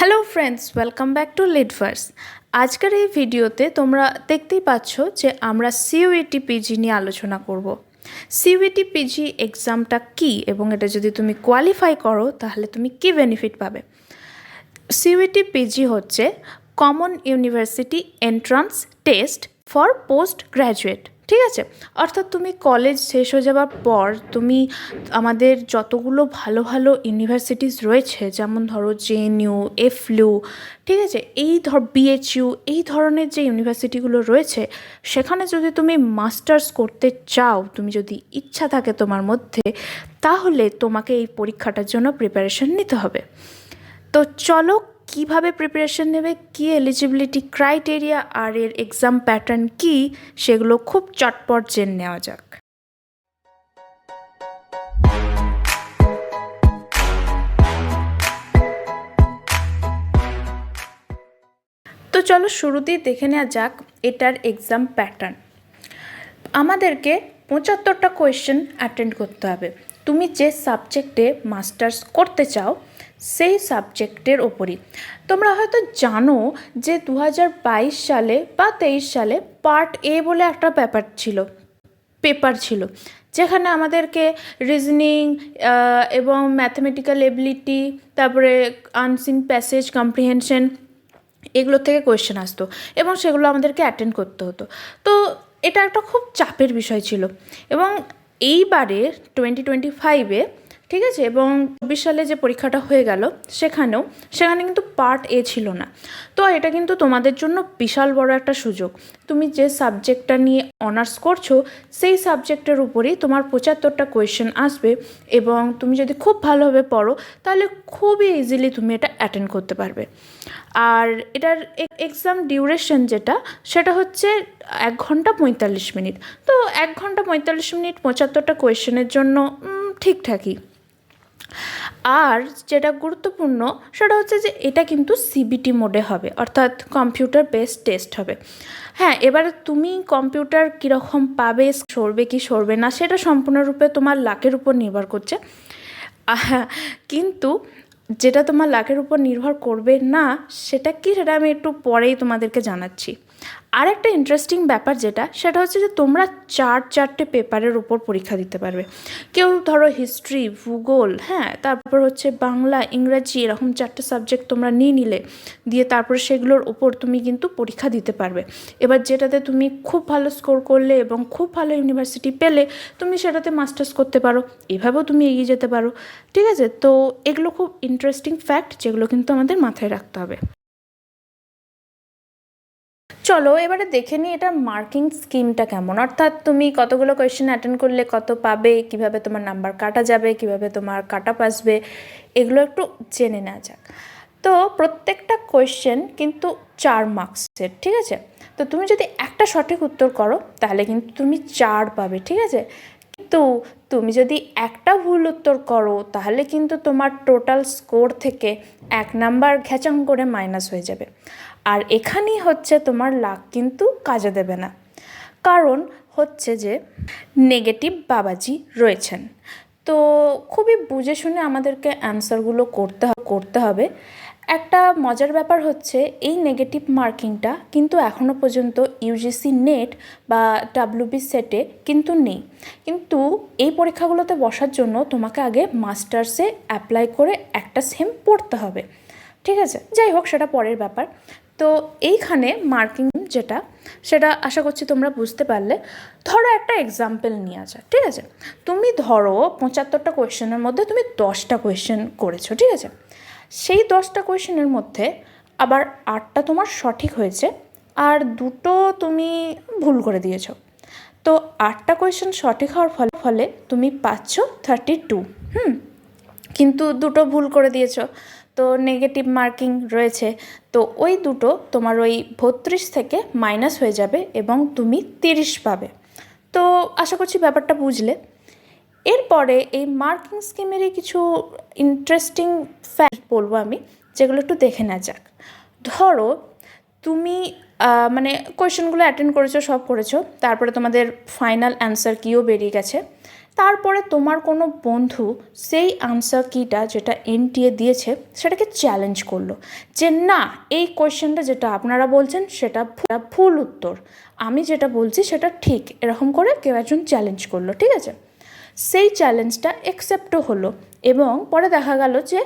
Hello friends, welcome back to Leadverse. আজকের এই ভিডিওতে তোমরা দেখতেই পাচ্ছ যে আমরা সিইউইটি পিজি নিয়ে আলোচনা করব। সিইউইটি পিজি এক্সামটা কী এবং এটা যদি তুমি কোয়ালিফাই করো তাহলে তুমি কী বেনিফিট পাবে। সিইউইটি পিজি হচ্ছে common university entrance test for post graduate, ঠিক আছে? অর্থাৎ তুমি কলেজ শেষ হয়ে যাওয়ার পর তুমি আমাদের যতগুলো ভালো ভালো ইউনিভার্সিটিস রয়েছে, যেমন ধরো জেএনইউ, এফইউ, ঠিক আছে, বিএইচইউ, এই ধরনের যে ইউনিভার্সিটিগুলো রয়েছে সেখানে যদি তুমি মাস্টার্স করতে চাও, তুমি যদি ইচ্ছা থাকে তোমার মধ্যে, তাহলে তোমাকে এই পরীক্ষাটার জন্য প্রিপারেশন নিতে হবে। তো চলো কিভাবে প্রিপারেশন নেবে, কী এলিজিবিলিটি ক্রাইটেরিয়া আর এর এক্সাম প্যাটার্ন কী, সেগুলো খুব চটপট জেনে নেওয়া যাক। তো চলো শুরুতেই দেখে নেওয়া যাক এটার এক্সাম প্যাটার্ন। আমাদেরকে 75টা কোয়েশ্চেন অ্যাটেন্ড করতে হবে। তুমি যে সাবজেক্টে মাস্টার্স করতে চাও সেই সাবজেক্টের ওপরই। তোমরা হয়তো জানো যে 2022 সালে বা 23 সালে পার্ট এ বলে একটা পেপার ছিল যেখানে আমাদেরকে রিজনিং এবং ম্যাথমেটিক্যাল এবিলিটি, তারপরে আনসিন প্যাসেজ কম্প্রিহেনশন, এগুলো থেকে কোয়েশ্চেন আসতো এবং সেগুলো আমাদেরকে অ্যাটেন্ড করতে হতো। তো এটা একটা খুব চাপের বিষয় ছিল। এবং এইবারে 2025-এ, ঠিক আছে, এবং 24 সালে যে পরীক্ষাটা হয়ে গেল সেখানে কিন্তু পার্ট এ ছিল না। তো এটা কিন্তু তোমাদের জন্য বিশাল বড় একটা সুযোগ। তুমি যে সাবজেক্টটা নিয়ে অনার্স করছো সেই সাবজেক্টের উপরেই তোমার 75টা কোয়েশ্চেন আসবে এবং তুমি যদি খুব ভালোভাবে পড়ো তাহলে খুবই ইজিলি তুমি এটা অ্যাটেন্ড করতে পারবে। আর এটার এক্সাম ডিউরেশন সেটা হচ্ছে 1 ঘন্টা 45 মিনিট। তো 1 ঘন্টা 45 মিনিট 75টা কোয়েশ্চেনের জন্য ঠিকঠাকই। আর যেটা গুরুত্বপূর্ণ সেটা হচ্ছে যে এটা কিন্তু সিবিটি মোডে হবে, অর্থাৎ কম্পিউটার বেসড টেস্ট হবে। হ্যাঁ, এবারে তুমি কম্পিউটার কীরকম পাবে, সরবে কি সরবে না, সেটা সম্পূর্ণরূপে তোমার লাকের উপর নির্ভর করছে। কিন্তু যেটা তোমার লাকের উপর নির্ভর করবে না সেটা আমি একটু পরেই তোমাদেরকে জানাচ্ছি। আর একটা ইন্টারেস্টিং ব্যাপার সেটা হচ্ছে যে তোমরা 4 পেপারের উপর পরীক্ষা দিতে পারবে। কেউ ধরো হিস্ট্রি, ভূগোল, হ্যাঁ, তারপর হচ্ছে বাংলা, ইংরাজি, এরকম 4টে সাবজেক্ট তোমরা দিয়ে তারপর সেগুলোর উপর তুমি কিন্তু পরীক্ষা দিতে পারবে। এবার যেটাতে তুমি খুব ভালো স্কোর করলে এবং খুব ভালো ইউনিভার্সিটি পেলে তুমি সেটাতে মাস্টার্স করতে পারো, এভাবেও তুমি এগিয়ে যেতে পারো, ঠিক আছে? তো এগুলো খুব ইন্টারেস্টিং ফ্যাক্ট যেগুলো কিন্তু আমাদের মাথায় রাখতে হবে। চলো এবারে দেখে নিই এটার মার্কিং স্কিমটা কেমন, অর্থাৎ তুমি কতগুলো কোয়েশ্চেন অ্যাটেন্ড করলে কত পাবে, কিভাবে তোমার নাম্বার কাটা যাবে, কিভাবে তোমার কাট অফ আসবে, এগুলো একটু জেনে নেওয়া যাক। তো প্রত্যেকটা কোয়েশ্চেন কিন্তু 4 মার্কসের, ঠিক আছে? তো তুমি যদি একটা সঠিক উত্তর করো তাহলে কিন্তু তুমি 4 পাবে, ঠিক আছে? কিন্তু তুমি যদি একটা ভুল উত্তর করো তাহলে কিন্তু তোমার টোটাল স্কোর থেকে 1 নাম্বার ঘ্যাচাং করে মাইনাস হয়ে যাবে। আর এখানেই হচ্ছে তোমার লাক কিন্তু কাজে দেবে না, কারণ হচ্ছে যে নেগেটিভ বাবাজি রয়েছেন। তো খুবই বুঝে শুনে আমাদেরকে অ্যান্সারগুলো করতে হবে। একটা মজার ব্যাপার হচ্ছে এই নেগেটিভ মার্কিংটা কিন্তু এখনও পর্যন্ত ইউজিসি নেট বা ডাব্লিউবি সেটে কিন্তু নেই। কিন্তু এই পরীক্ষাগুলোতে বসার জন্য তোমাকে আগে মাস্টার্সে অ্যাপ্লাই করে একটা সেম পড়তে হবে, ঠিক আছে? যাই হোক, সেটা পরের ব্যাপার। তো এইখানে মার্কিং সেটা আশা করছি তোমরা বুঝতে পারলে। ধরো একটা এক্সাম্পল নিয়ে আসা, ঠিক আছে? তুমি ধরো 75টা কোয়েশ্চেনের মধ্যে তুমি 10টা কোয়েশ্চেন করেছো, ঠিক আছে? সেই 10টা কোয়েশ্চেনের মধ্যে আবার 8টা তোমার সঠিক হয়েছে আর 2টো তুমি ভুল করে দিয়েছো। তো 8টা কোয়েশ্চেন সঠিক হওয়ার ফলে তুমি পাচ্ছ 32, কিন্তু 2টো ভুল করে দিয়েছো, তো নেগেটিভ মার্কিং রয়েছে। তো ওই 2টো তোমার ওই 32 থেকে মাইনাস হয়ে যাবে এবং তুমি 30 পাবে। তো আশা করছি ব্যাপারটা বুঝলে। এরপরে এই মার্কিং স্কিমেরই কিছু ইন্টারেস্টিং ফ্যাক্ট বলবো আমি, যেগুলো একটু দেখে নেওয়া যাক। ধরো তুমি মানে কোয়েশ্চেনগুলো অ্যাটেন্ড করেছো, সব করেছো, তারপরে তোমাদের ফাইনাল অ্যান্সার কিও বেরিয়ে গেছে। তারপরে তোমার কোনো বন্ধু সেই আনসার কিটা যেটা এনটিএ দিয়েছে সেটাকে চ্যালেঞ্জ করলো যে না, এই কোয়েশ্চেনটা যেটা আপনারা বলছেন সেটা ভুল উত্তর, আমি যেটা বলছি সেটা ঠিক, এরকম করে কেউ একজন চ্যালেঞ্জ করলো, ঠিক আছে। সেই চ্যালেঞ্জটা অ্যাকসেপ্টও হলো এবং পরে দেখা গেল যে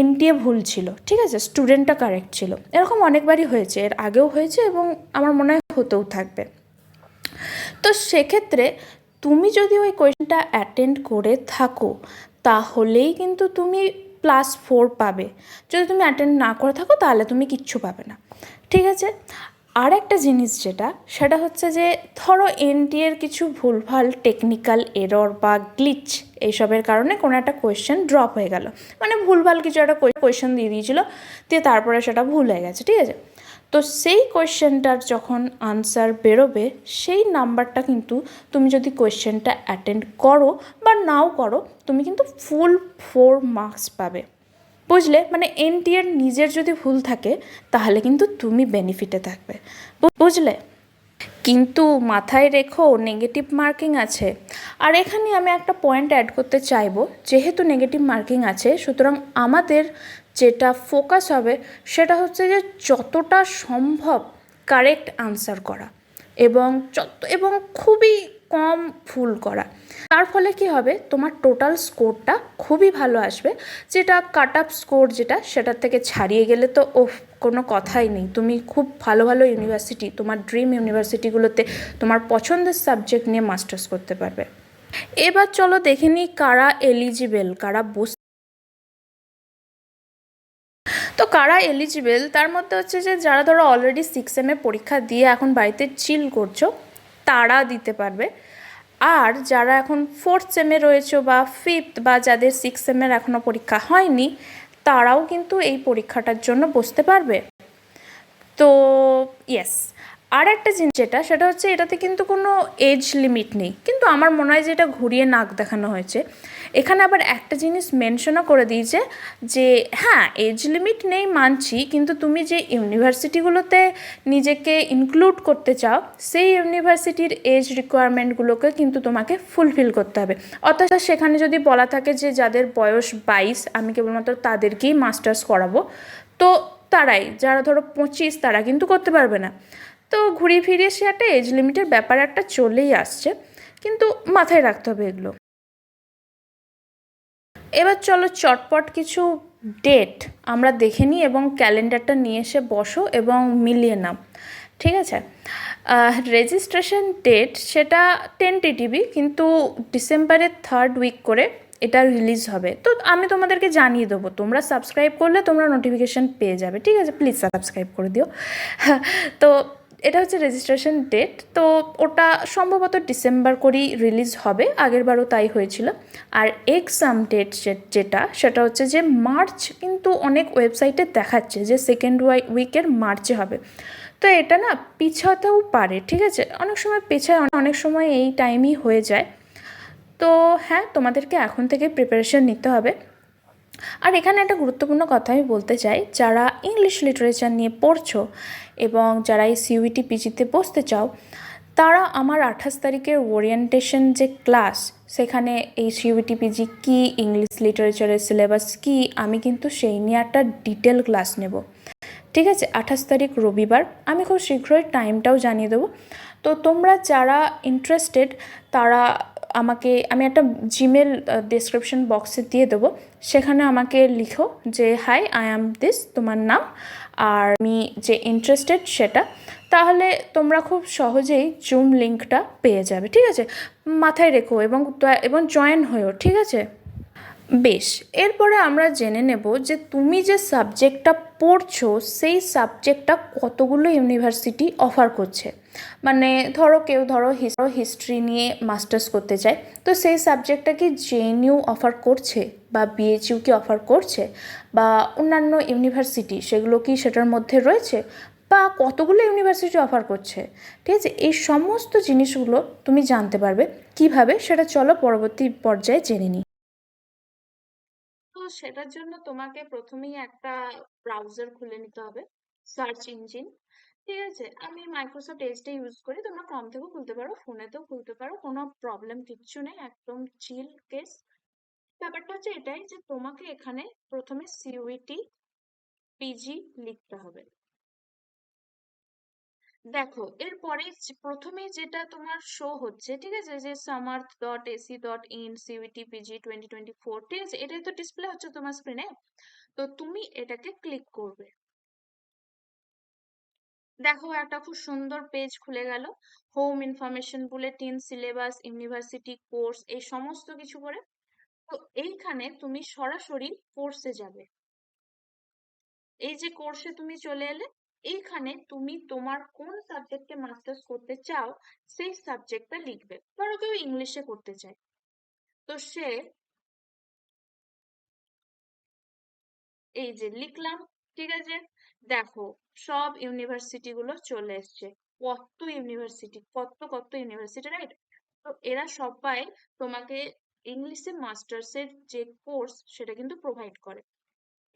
এনটিএ ভুল ছিল, ঠিক আছে, স্টুডেন্টটা কারেক্ট ছিল। এরকম অনেকবারই হয়েছে, এর আগেও হয়েছে এবং আমার মনে হয় হতেও থাকবে। তো সেক্ষেত্রে তুমি যদি ওই কোয়েশ্চেনটা অ্যাটেন্ড করে থাকো তাহলেই কিন্তু তুমি +4 পাবে। যদি তুমি অ্যাটেন্ড না করে থাকো তাহলে তুমি কিচ্ছু পাবে না, ঠিক আছে। আর একটা জিনিস যেটা, সেটা হচ্ছে যে ধরো এনটিএর কিছু ভুলভাল টেকনিক্যাল এরর বা গ্লিচ এইসবের কারণে কোনো একটা কোয়েশ্চেন ড্রপ হয়ে গেল, মানে ভুলভাল কিছু একটা কোয়েশ্চেন দিয়ে দিয়েছিল, দিয়ে তারপরে সেটা ভুল হয়ে গেছে, ঠিক আছে। তো সেই কোয়েশ্চেনটার যখন আনসার বেরোবে সেই নাম্বারটা কিন্তু তুমি যদি কোয়েশ্চেনটা অ্যাটেন্ড করো বা নাও করো তুমি কিন্তু ফুল 4 মার্কস পাবে, বুঝলে। মানে এনটিএর নিজের যদি ভুল থাকে তাহলে কিন্তু তুমি বেনিফিটে থাকবে, বুঝলে। কিন্তু মাথায় রেখো নেগেটিভ মার্কিং আছে। আর এখানে আমি একটা পয়েন্ট অ্যাড করতে চাইবো, যেহেতু নেগেটিভ মার্কিং আছে সুতরাং আমাদের যেটা ফোকাস হবে সেটা হচ্ছে যে যতটা সম্ভব কারেক্ট আনসার করা এবং খুবই কম ভুল করা। তার ফলে কি হবে, তোমার টোটাল স্কোরটা খুবই ভালো আসবে, যেটা কাট আপ স্কোর যেটা সেটার থেকে ছাড়িয়ে গেলে তো কোনো কথাই নেই। তুমি খুব ভালো ভালো ইউনিভার্সিটি, তোমার ড্রিম ইউনিভার্সিটিগুলোতে তোমার পছন্দের সাবজেক্ট নিয়ে মাস্টার্স করতে পারবে। এবার চলো দেখে নিই কারা এলিজিবেল, কারা তো কারা এলিজিবেল তার মধ্যে হচ্ছে যে যারা ধরো অলরেডি 6 সেমে পরীক্ষা দিয়ে এখন বাড়িতে চিল করছো তারা দিতে পারবে। আর যারা এখন 4th সেমে রয়েছে বা 5th বা যাদের 6 সেমের এখনও পরীক্ষা হয়নি তারাও কিন্তু এই পরীক্ষাটার জন্য বসতে পারবে। তো ইয়েস, আর একটা জিনিস যেটা, সেটা হচ্ছে এটাতে কিন্তু কোনো এজ লিমিট নেই, কিন্তু আমার মনে হয় যে এটা ঘুরিয়ে নাক দেখানো হয়েছে। এখানে আবার একটা জিনিস মেনশনও করে দিয়েছে যে হ্যাঁ এজ লিমিট নেই মানছি, কিন্তু তুমি যে ইউনিভার্সিটিগুলোতে নিজেকে ইনক্লুড করতে চাও সেই ইউনিভার্সিটির এজ রিকোয়ারমেন্টগুলোকে কিন্তু তোমাকে ফুলফিল করতে হবে। অর্থাৎ সেখানে যদি বলা থাকে যে যাদের বয়স 22 আমি কেবলমাত্র তাদেরকেই মাস্টার্স করাবো, তো তারাই, যারা ধরো 25 তারা কিন্তু করতে পারবে না। তো ঘুরিয়ে ফিরিয়ে সে একটা এজ লিমিটের ব্যাপার একটা চলেই আসছে, কিন্তু মাথায় রাখতে হবে এগুলো। এবার চলো চটপট কিছু ডেট আমরা দেখে নিই এবং ক্যালেন্ডারটা নিয়ে এসে বসো এবং মিলিয়ে নাও, ঠিক আছে। রেজিস্ট্রেশন ডেট সেটা টেন্টেটিভই, কিন্তু ডিসেম্বরের 3rd উইক করে এটা রিলিজ হবে। তো আমি তোমাদেরকে জানিয়ে দেবো, তোমরা সাবস্ক্রাইব করলে তোমরা নোটিফিকেশান পেয়ে যাবে, ঠিক আছে। প্লিজ সাবস্ক্রাইব করে দিও। তো এটা হচ্ছে রেজিস্ট্রেশন ডেট, তো ওটা সম্ভবত ডিসেম্বর করেই রিলিজ হবে, আগেরবারও তাই হয়েছিল। আর এক্সাম ডেট যেটা সেটা হচ্ছে যে মার্চ, কিন্তু অনেক ওয়েবসাইটে দেখাচ্ছে যে 2nd উইকের মার্চে হবে। তো এটা না পিছাতেও পারে, ঠিক আছে, অনেক সময় পেছায়, অনেক সময় এই টাইমই হয়ে যায়। তো হ্যাঁ, তোমাদেরকে এখন থেকে প্রিপারেশন নিতে হবে। আর এখানে একটা গুরুত্বপূর্ণ কথা আমি বলতে চাই, যারা ইংলিশ লিটারেচার নিয়ে পড়ছো এবং যারা এই সিইউটি পিজিতে বসতে চাও তারা আমার 28 তারিখের ওরিয়েন্টেশন যে ক্লাস, সেখানে এই সিইউটি পিজি কী, ইংলিশ লিটারেচারের সিলেবাস কী, আমি কিন্তু সেই নিয়ে একটা ডিটেল ক্লাস নেব, ঠিক আছে। 28 তারিখ রবিবার, আমি খুব শীঘ্রই টাইমটাও জানিয়ে দেবো। তো তোমরা যারা ইন্টারেস্টেড তারা আমি একটা জিমেল ডেসক্রিপশন বক্সে দিয়ে দেবো, সেখানে আমাকে লিখো যে হাই আই অ্যাম দিস, তোমার নাম আর আমি যে ইন্টারেস্টেড সেটা, তাহলে তোমরা খুব সহজেই জুম লিঙ্কটা পেয়ে যাবে, ঠিক আছে। মাথায় রেখো এবং জয়েন হয়েও, ঠিক আছে। বেশ, এরপরে আমরা জেনে নেব যে তুমি যে সাবজেক্টটা পড়ছো সেই সাবজেক্টটা কতগুলো ইউনিভার্সিটি অফার করছে। মানে কেউ হিস্ট্রি নিয়ে মাস্টার্স করতে চায়, তো সেই সাবজেক্টটা কি জেএনইউ অফার করছে বা বিএইচইউ কি অফার করছে বা অন্যান্য ইউনিভার্সিটি সেগুলো কি সেটার মধ্যে রয়েছে বা কতগুলো ইউনিভার্সিটি অফার করছে, ঠিক আছে। এই সমস্ত জিনিসগুলো তুমি জানতে পারবে কিভাবে, সেটা চলো পরবর্তী পর্যায়ে জেনে নিই। তো সেটার জন্য তোমাকে প্রথমেই একটা ব্রাউজার খুলে নিতে হবে, সার্চ ইঞ্জিন, ঠিক আছে, আমি মাইক্রোসফট এজটা ইউজ করি, তোমরা ক্রম থেকেও খুলতে পারো, ফোনেতেও খুলতে পারো, কোনো প্রবলেম কিচ্ছু নেই, একদম চিল কেস। ব্যাপারটা হচ্ছে এটাই যে তোমাকে এখানে প্রথমে সিইউটি পিজি লিখতে হবে। দেখো এরপরে প্রথমে যেটা তোমার শো হচ্ছে, ঠিক আছে, যে samarth.ac.in সিইউটি পিজি 2024, ঠিক আছে, এটাই তো ডিসপ্লে হচ্ছে তোমার স্ক্রিনে। তো তুমি এটাকে ক্লিক করবে। দেখো একটা খুব সুন্দর পেজ খুলে গেল, home information, bulletin, syllabus, university course, এই সমস্ত কিছু করে। তো এইখানে তুমি সরাসরি কোর্সে যাবে। এই যে কোর্সে তুমি চলে এলে, এইখানে তুমি তোমার কোন সাবজেক্টে মাস্টার্স করতে চাও সেই সাবজেক্টটা লিখবে। ধরো কেউ ইংলিশে করতে চায়, তো সে এই যে লিখলাম, ঠিক আছে। দেখো সব ইউনিভার্সিটি গুলো চলে এসছে, কত ইউনিভার্সিটি, কত কত ইউনিভার্সিটি, রাইট? তো এরা সবাই তোমাকে ইংলিশে মাস্টার্স এর যে কোর্স সেটা কিন্তু প্রোভাইড করে।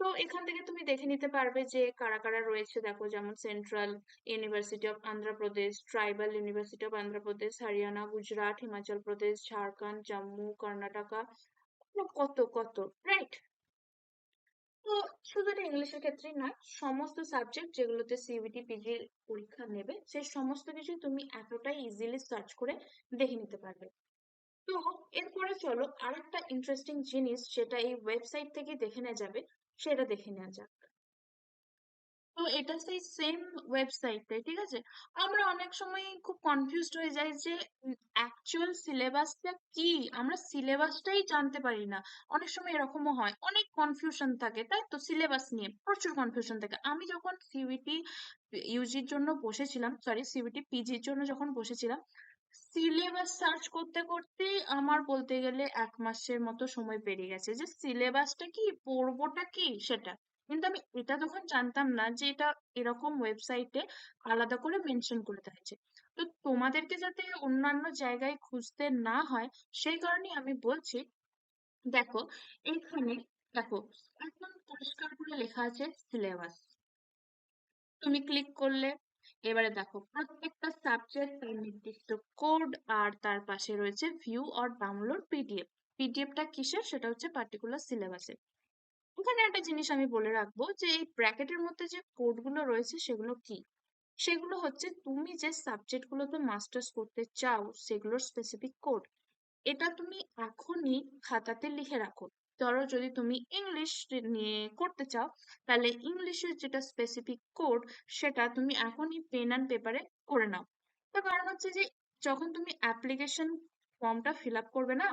তো এখান থেকে তুমি দেখে নিতে পারবে যে কারা কারা রয়েছে। দেখো যেমন central university of Andhra Pradesh, tribal university of Andhra Pradesh, Haryana, Gujarat, Himachal Pradesh, Jharkhand, Jammu, Karnataka, কত কত, রাইট? তো শুধু এটা ইংলিশের ক্ষেত্রেই নয়, সমস্ত সাবজেক্ট যেগুলোতে সিবিটি পিজি পরীক্ষা নেবে সেই সমস্ত কিছু তুমি এতটাই ইজিলি সার্চ করে দেখে নিতে পারবে। তো এরপরে চলো আরেকটা ইন্টারেস্টিং জিনিস যেটা এই ওয়েবসাইট থেকে দেখে নেওয়া যাবে, সেটা দেখে নেওয়া যাক। তো এটা সেই সেম ওয়েবসাইটে, ঠিক আছে। আমরা অনেক সময় খুব কনফিউজড হয়ে যাই যে অ্যাকচুয়াল সিলেবাসটা কি, আমরা সিলেবাসটাই জানতে পারি না। অনেক সময় এরকমও হয়, অনেক কনফিউশন থাকে, তাই তো সিলেবাস নিয়ে প্রচুর কনফিউশন থাকে। আমি যখন সিইউটি ইউজির জন্য বসেছিলাম, সরি সিইউটি পিজির জন্য যখন বসেছিলাম, সিলেবাস সার্চ করতে করতে আমার বলতে গেলে 1 মাসের মতো সময় পেরিয়ে গেছে, যে সিলেবাসটা কি, পড়বোটা কি সেটা। কিন্তু আমি এটা তখন জানতাম না যে এটা এরকম ওয়েবসাইটে আলাদা করে মেনশন করে দিয়েছে। তো তোমাদেরকে যাতে অন্যান্য জায়গায় খুঁজতে না হয় সেই কারণে আমি বলছি, দেখো এইখানে দেখো একদম পরিষ্কার করে লেখা আছে সিলেবাস। তুমি ক্লিক করলে এবারে দেখো প্রত্যেকটা সাবজেক্ট তার নির্দিষ্ট কোড, আর তার পাশে রয়েছে ভিউ অর ডাউনলোড পিডিএফ। পিডিএফটা কিসের, সেটা হচ্ছে পার্টিকুলার সিলেবাসে। এখানে একটা জিনিস আমি বলে রাখবো যে এই ব্র্যাকেটের মধ্যে যে কোডগুলো রয়েছে সেগুলো কি, সেগুলো হচ্ছে তুমি যে সাবজেক্ট গুলোতে মাস্টার্স করতে চাও সেগুলোর স্পেসিফিক কোড। এটা তুমি এখনই খাতাতে লিখে রাখো। ধরো যদি তুমি ইংলিশ নিয়ে করতে চাও, তাহলে ইংলিশের যেটা স্পেসিফিক কোড সেটা তুমি এখনই পেন অ্যান্ড পেপারে করে নাও। তার কারণ হচ্ছে যে যখন তুমি অ্যাপ্লিকেশন ফর্মটা ফিল আপ করবে না,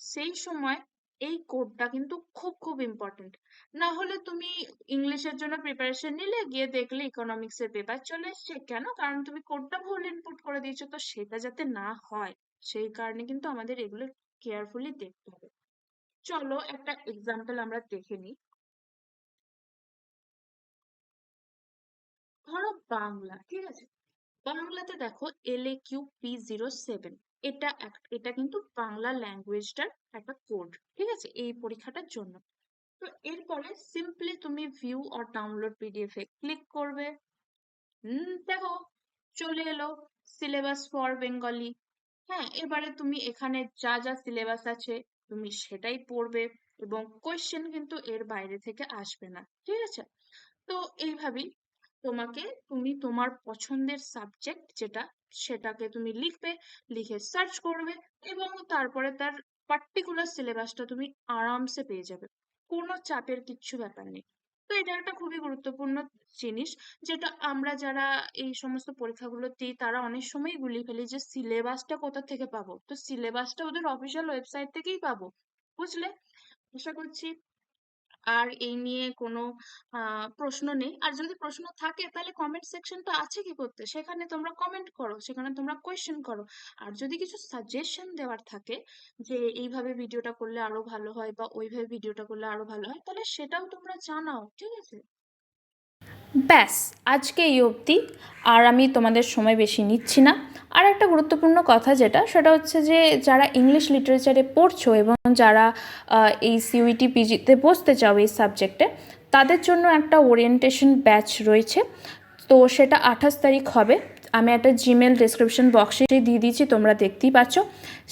সেই সময় এই কোডটা কিন্তু খুব খুব ইম্পর্টেন্ট। না হলে তুমি ইংলিশের জন্য প্রিপারেশন নিলে, গিয়ে দেখলে ইকোনমিক্স এর পেপার চলে এসছে, কেন? কারণ তুমি কোডটা ভুল ইনপুট করে দিয়েছো। তো সেটা যাতে না হয় সেই কারণে কিন্তু আমাদের এগুলো কেয়ারফুলি দেখতে হবে। চলো একটা এক্সাম্পল আমরা দেখে নিই। ধরো বাংলা, ঠিক আছে, বাংলাতে দেখো LAQP07, এটা কিন্তু বাংলা ল্যাঙ্গুয়েজটার একটা কোড, ঠিক আছে, এই পরীক্ষাটার জন্য। তো এরপরে সিম্পলি তুমি view or download PDF A click করবে। দেখো চলে এলো সিলেবাস ফর বেঙ্গলি। হ্যাঁ, এবারে তুমি এখানে যা যা সিলেবাস আছে তুমি সেটাই পড়বে, এবং কোয়েশ্চেন কিন্তু এর বাইরে থেকে আসবে না, ঠিক আছে। তো এইভাবেই তোমাকে, তুমি তোমার পছন্দের সাবজেক্ট যেটা সেটাকে তুমি লিখবে, লিখে সার্চ করবে, এবং তারপরে তার পার্টিকুলার সিলেবাসটা তুমি আরামসে পেয়ে যাবে, কোনো চাপের কিচ্ছু ব্যাপার নেই। তো এটা একটা খুবই গুরুত্বপূর্ণ জিনিস, যেটা আমরা যারা এই সমস্ত পরীক্ষাগুলো দিই তারা অনেক সময় গুলিয়ে ফেলি যে সিলেবাসটা কোথা থেকে পাবো। তো সিলেবাসটা ওদের অফিসিয়াল ওয়েবসাইট থেকেই পাবো, বুঝলে? আশা করছি আর এই নিয়ে কোনো প্রশ্ন নেই। আর যদি প্রশ্ন থাকে তাহলে কমেন্ট সেকশন তো আছে কি করতে, সেখানে তোমরা কমেন্ট করো, সেখানে তোমরা কোয়েশ্চেন করো। আর যদি কিছু সাজেশন দেওয়ার থাকে যে এইভাবে ভিডিওটা করলে আরো ভালো হয় বা ওইভাবে ভিডিওটা করলে আরো ভালো হয়, তাহলে সেটাও তোমরা জানাও, ঠিক আছে। ব্যাস, আজকে এই অবধি, আর আমি তোমাদের সময় বেশি নিচ্ছি না। আর একটা গুরুত্বপূর্ণ কথা যেটা, সেটা হচ্ছে যে যারা ইংলিশ লিটারেচারে পড়ছো এবং যারা এই সিইউটি পিজিতে বসতে চাও এই সাবজেক্টে, তাদের জন্য একটা ওরিয়েন্টেশন ব্যাচ রয়েছে। তো সেটা 28 তারিখ হবে। আমি একটা জিমেল ডেসক্রিপশন বক্সে দিয়ে দিয়েছি, তোমরা দেখতেই পাচ্ছ।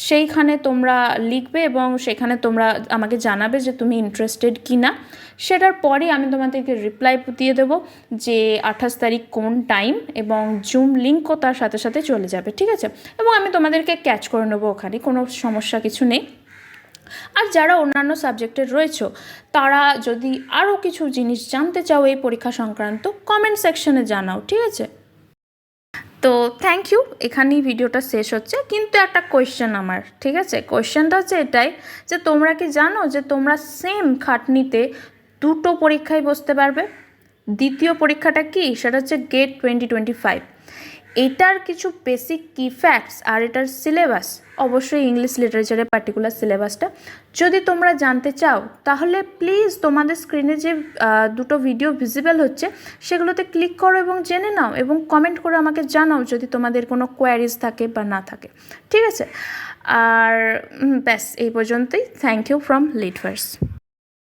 সেইখানে তোমরা লিখবে এবং সেখানে তোমরা আমাকে জানাবে যে তুমি ইন্টারেস্টেড কি না। সেটার পরে আমি তোমাদেরকে রিপ্লাই দিয়ে দেবো যে 28 তারিখ কোন টাইম এবং জুম লিঙ্কও তার সাথে সাথে চলে যাবে, ঠিক আছে? এবং আমি তোমাদেরকে ক্যাচ করে নেবো ওখানে, কোনো সমস্যা কিছু নেই। আর যারা অন্যান্য সাবজেক্টের রয়েছে তারা যদি আরও কিছু জিনিস জানতে চাও এই পরীক্ষা সংক্রান্ত, কমেন্ট সেকশনে জানাও, ঠিক আছে? তো থ্যাংক ইউ, এখানেই ভিডিওটা শেষ হচ্ছে। কিন্তু একটা কোয়েশ্চেন আমার, ঠিক আছে? কোয়েশ্চেনটা হচ্ছে এটাই যে তোমরা কি জানো যে তোমরা সেম খাটনিতে দুটো পরীক্ষায় বসতে পারবে? দ্বিতীয় পরীক্ষাটা কি, সেটা হচ্ছে গেট 2025। এটার কিছু বেসিক কি ফ্যাক্টস আর এটার সিলেবাস, অবশ্যই ইংলিশ লিটারেচারের পার্টিকুলার সিলেবাসটা যদি তোমরা জানতে চাও, তাহলে প্লিজ তোমাদের স্ক্রিনে যে দুটো ভিডিও ভিজিবল হচ্ছে সেগুলোতে ক্লিক করো এবং জেনে নাও, এবং কমেন্ট করে আমাকে জানাও যদি তোমাদের কোনো কোয়ারিজ থাকে বা না থাকে, ঠিক আছে? আর ব্যাস এই পর্যন্তই। Thank you from লিটভার্স।